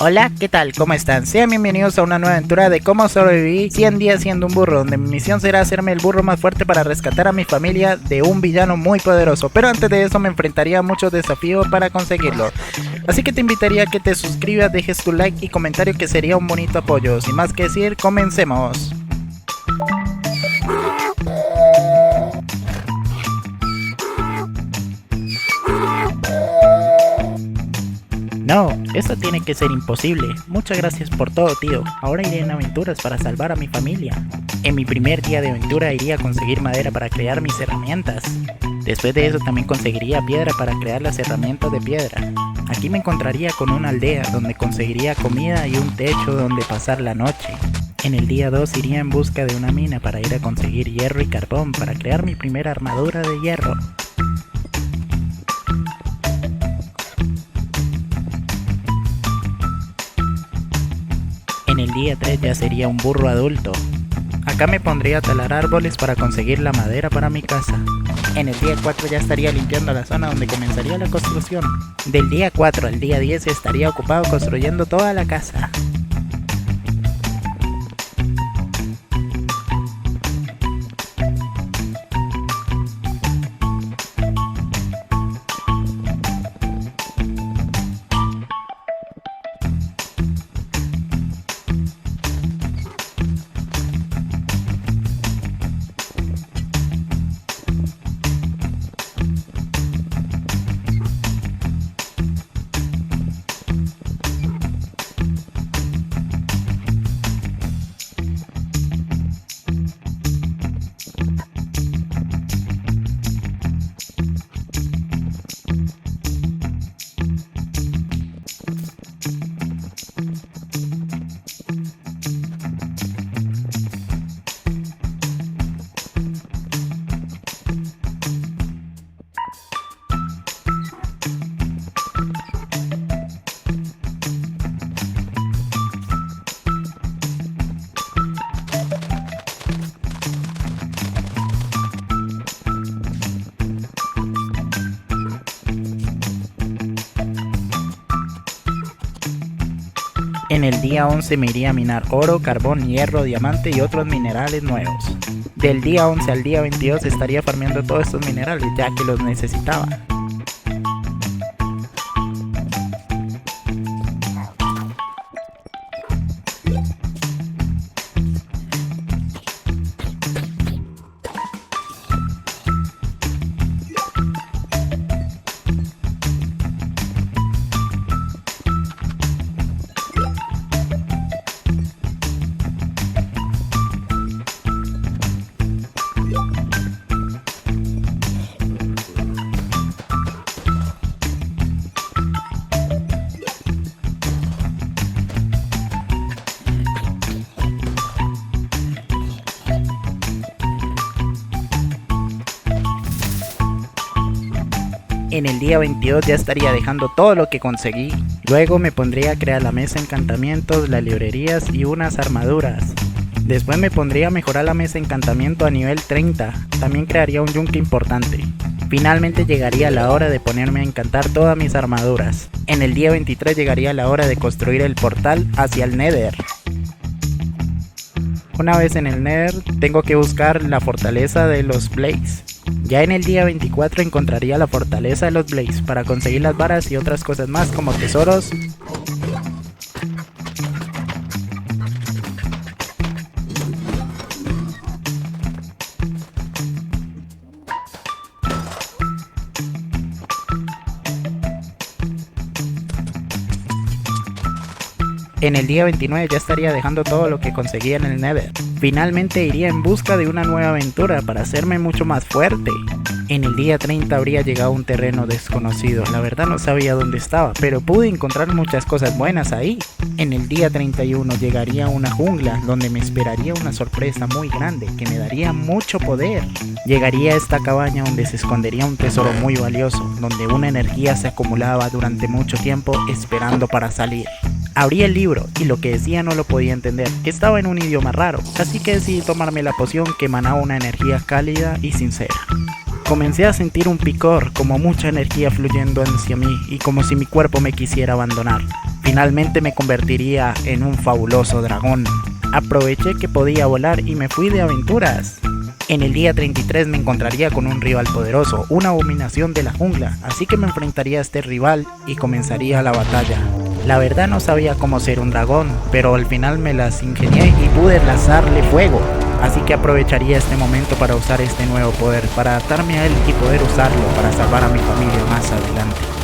Hola, ¿qué tal? ¿Cómo están? Sean bienvenidos a una nueva aventura de cómo sobreviví 100 días siendo un burro, donde mi misión será hacerme el burro más fuerte para rescatar a mi familia de un villano muy poderoso, pero antes de eso me enfrentaría a muchos desafíos para conseguirlo. Así que te invitaría a que te suscribas, dejes tu like y comentario, que sería un bonito apoyo. Sin más que decir, comencemos. No, esto tiene que ser imposible. Muchas gracias por todo, tío. Ahora iré en aventuras para salvar a mi familia. En mi primer día de aventura iría a conseguir madera para crear mis herramientas. Después de eso también conseguiría piedra para crear las herramientas de piedra. Aquí me encontraría con una aldea donde conseguiría comida y un techo donde pasar la noche. En el día 2 iría en busca de una mina para ir a conseguir hierro y carbón para crear mi primera armadura de hierro. En el día 3 ya sería un burro adulto. Acá me pondría a talar árboles para conseguir la madera para mi casa. En el día 4 ya estaría limpiando la zona donde comenzaría la construcción. Del día 4 al día 10 estaría ocupado construyendo toda la casa. En el día 11 me iría a minar oro, carbón, hierro, diamante y otros minerales nuevos. Del día 11 al día 22 estaría farmeando todos estos minerales, ya que los necesitaba. En el día 22 ya estaría dejando todo lo que conseguí. Luego me pondría a crear la mesa de encantamientos, las librerías y unas armaduras. Después me pondría a mejorar la mesa de encantamiento a nivel 30. También crearía un yunque importante. Finalmente llegaría la hora de ponerme a encantar todas mis armaduras. En el día 23 llegaría la hora de construir el portal hacia el Nether. Una vez en el Nether tengo que buscar la fortaleza de los Blaze. Ya en el día 24 encontraría la fortaleza de los Blaze para conseguir las varas y otras cosas más como tesoros. En el día 29 ya estaría dejando todo lo que conseguía en el Nether. Finalmente iría en busca de una nueva aventura para hacerme mucho más fuerte. En el día 30 habría llegado a un terreno desconocido. La verdad no sabía dónde estaba, pero pude encontrar muchas cosas buenas ahí. En el día 31 llegaría a una jungla donde me esperaría una sorpresa muy grande que me daría mucho poder. Llegaría a esta cabaña donde se escondería un tesoro muy valioso, donde una energía se acumulaba durante mucho tiempo esperando para salir. Abrí el libro y lo que decía no lo podía entender, que estaba en un idioma raro, así que decidí tomarme la poción que emanaba una energía cálida y sincera. Comencé a sentir un picor, como mucha energía fluyendo hacia mí y como si mi cuerpo me quisiera abandonar. Finalmente me convertiría en un fabuloso dragón. Aproveché que podía volar y me fui de aventuras. En el día 33 me encontraría con un rival poderoso, una abominación de la jungla, así que me enfrentaría a este rival y comenzaría la batalla. La verdad no sabía cómo ser un dragón, pero al final me las ingenié y pude lanzarle fuego. Así que aprovecharía este momento para usar este nuevo poder, para adaptarme a él y poder usarlo para salvar a mi familia más adelante.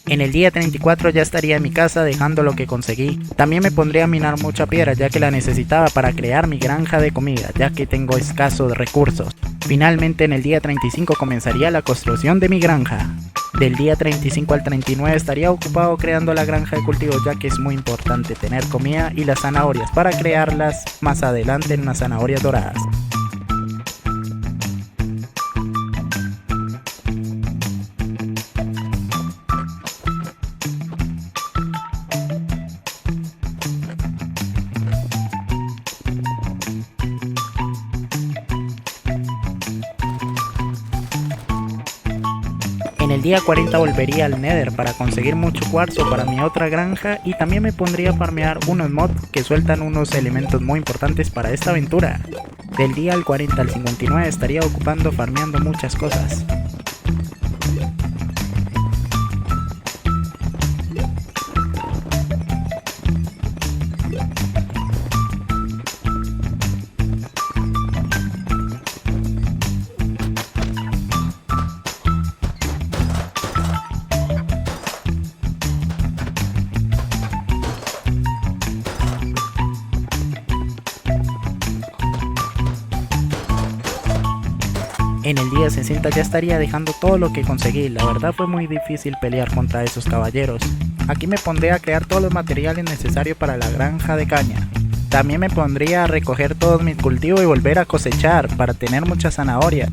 En el día 34 ya estaría en mi casa dejando lo que conseguí. También me pondría a minar mucha piedra ya que la necesitaba para crear mi granja de comida, ya que tengo escasos recursos. Finalmente en el día 35 comenzaría la construcción de mi granja. Del día 35 al 39 estaría ocupado creando la granja de cultivos, ya que es muy importante tener comida y las zanahorias para crearlas más adelante en unas zanahorias doradas. En el día 40 volvería al Nether para conseguir mucho cuarzo para mi otra granja y también me pondría a farmear unos mods que sueltan unos elementos muy importantes para esta aventura. Del día al 40 al 59 estaría ocupando farmeando muchas cosas. En el día 60 ya estaría dejando todo lo que conseguí, la verdad fue muy difícil pelear contra esos caballeros. Aquí me pondré a crear todos los materiales necesarios para la granja de caña. También me pondría a recoger todos mis cultivos y volver a cosechar para tener mucha zanahoria.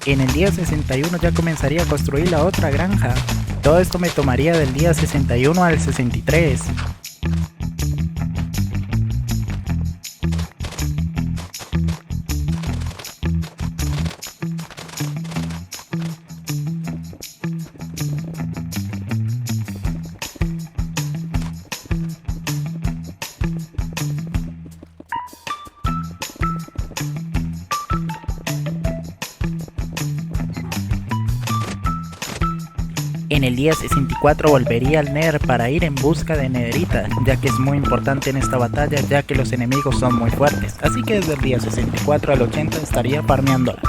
En el día 61 ya comenzaría a construir la otra granja. Todo esto me tomaría del día 61 al 63. En el día 64 volvería al Nether para ir en busca de Netherita, ya que es muy importante en esta batalla ya que los enemigos son muy fuertes, así que desde el día 64 al 80 estaría farmeándola.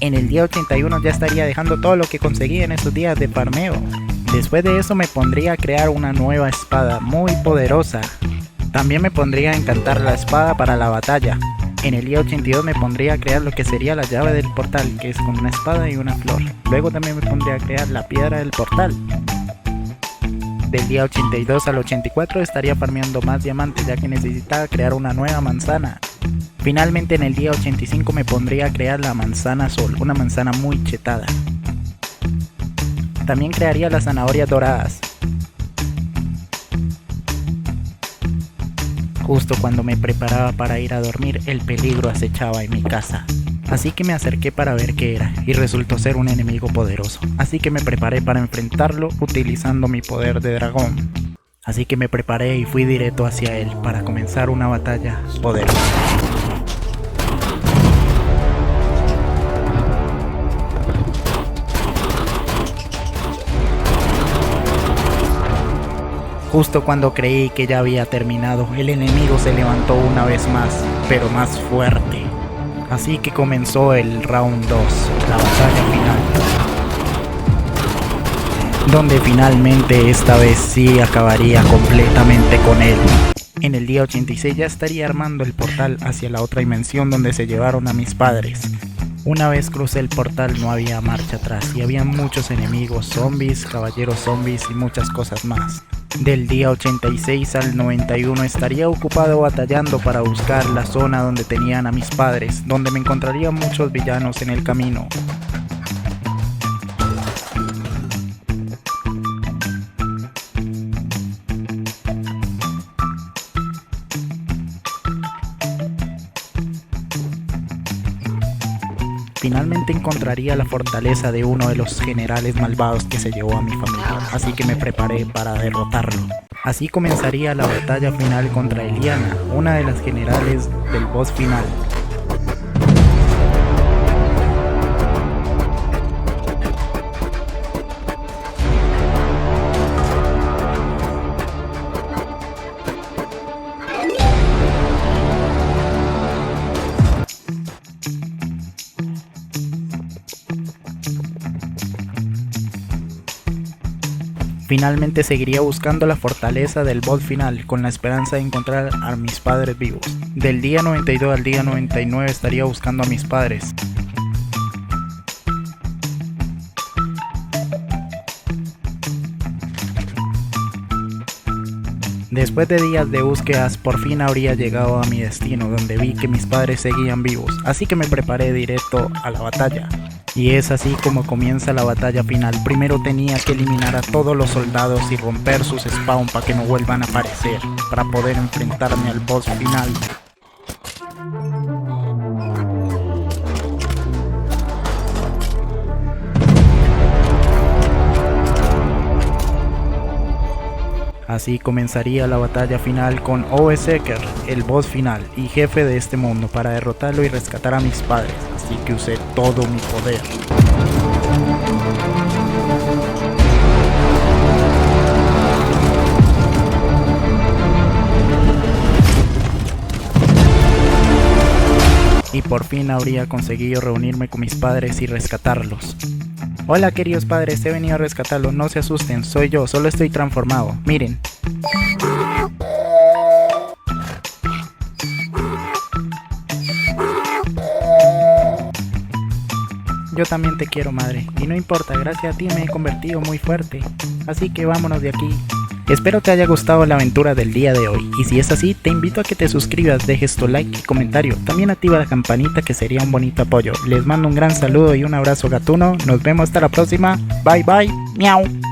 En el día 81 ya estaría dejando todo lo que conseguí en estos días de farmeo. Después de eso me pondría a crear una nueva espada muy poderosa. También me pondría a encantar la espada para la batalla. En el día 82 me pondría a crear lo que sería la llave del portal, que es con una espada y una flor. Luego también me pondría a crear la piedra del portal. Del día 82 al 84 estaría farmeando más diamantes ya que necesitaba crear una nueva manzana. Finalmente en el día 85 me pondría a crear la manzana sol, una manzana muy chetada. También crearía las zanahorias doradas. Justo cuando me preparaba para ir a dormir, el peligro acechaba en mi casa. Así que me acerqué para ver qué era, y resultó ser un enemigo poderoso. Así que me preparé para enfrentarlo utilizando mi poder de dragón. Así que me preparé y fui directo hacia él para comenzar una batalla poderosa. Justo cuando creí que ya había terminado, el enemigo se levantó una vez más, pero más fuerte. Así que comenzó el round 2, la batalla final. Donde finalmente esta vez sí acabaría completamente con él. En el día 86 ya estaría armando el portal hacia la otra dimensión donde se llevaron a mis padres. Una vez crucé el portal no había marcha atrás y había muchos enemigos, zombies, caballeros zombies y muchas cosas más. Del día 86 al 91 estaría ocupado batallando para buscar la zona donde tenían a mis padres, donde me encontraría muchos villanos en el camino. Finalmente encontraría la fortaleza de uno de los generales malvados que se llevó a mi familia, así que me preparé para derrotarlo. Así comenzaría la batalla final contra Eliana, una de las generales del boss final. Finalmente seguiría buscando la fortaleza del boss final con la esperanza de encontrar a mis padres vivos. Del día 92 al día 99 estaría buscando a mis padres. Después de días de búsquedas, por fin habría llegado a mi destino, donde vi que mis padres seguían vivos, así que me preparé directo a la batalla. Y es así como comienza la batalla final. Primero tenía que eliminar a todos los soldados y romper sus spawn para que no vuelvan a aparecer, para poder enfrentarme al boss final. Así comenzaría la batalla final con Oeseker, el boss final y jefe de este mundo, para derrotarlo y rescatar a mis padres, así que usé todo mi poder. Y por fin habría conseguido reunirme con mis padres y rescatarlos. Hola queridos padres, he venido a rescatarlos, no se asusten, soy yo, solo estoy transformado, miren. Yo también te quiero, madre, y no importa, gracias a ti me he convertido muy fuerte, así que vámonos de aquí. Espero te haya gustado la aventura del día de hoy, y si es así, te invito a que te suscribas, dejes tu like y comentario, también activa la campanita que sería un bonito apoyo. Les mando un gran saludo y un abrazo gatuno, nos vemos hasta la próxima, bye bye, miau.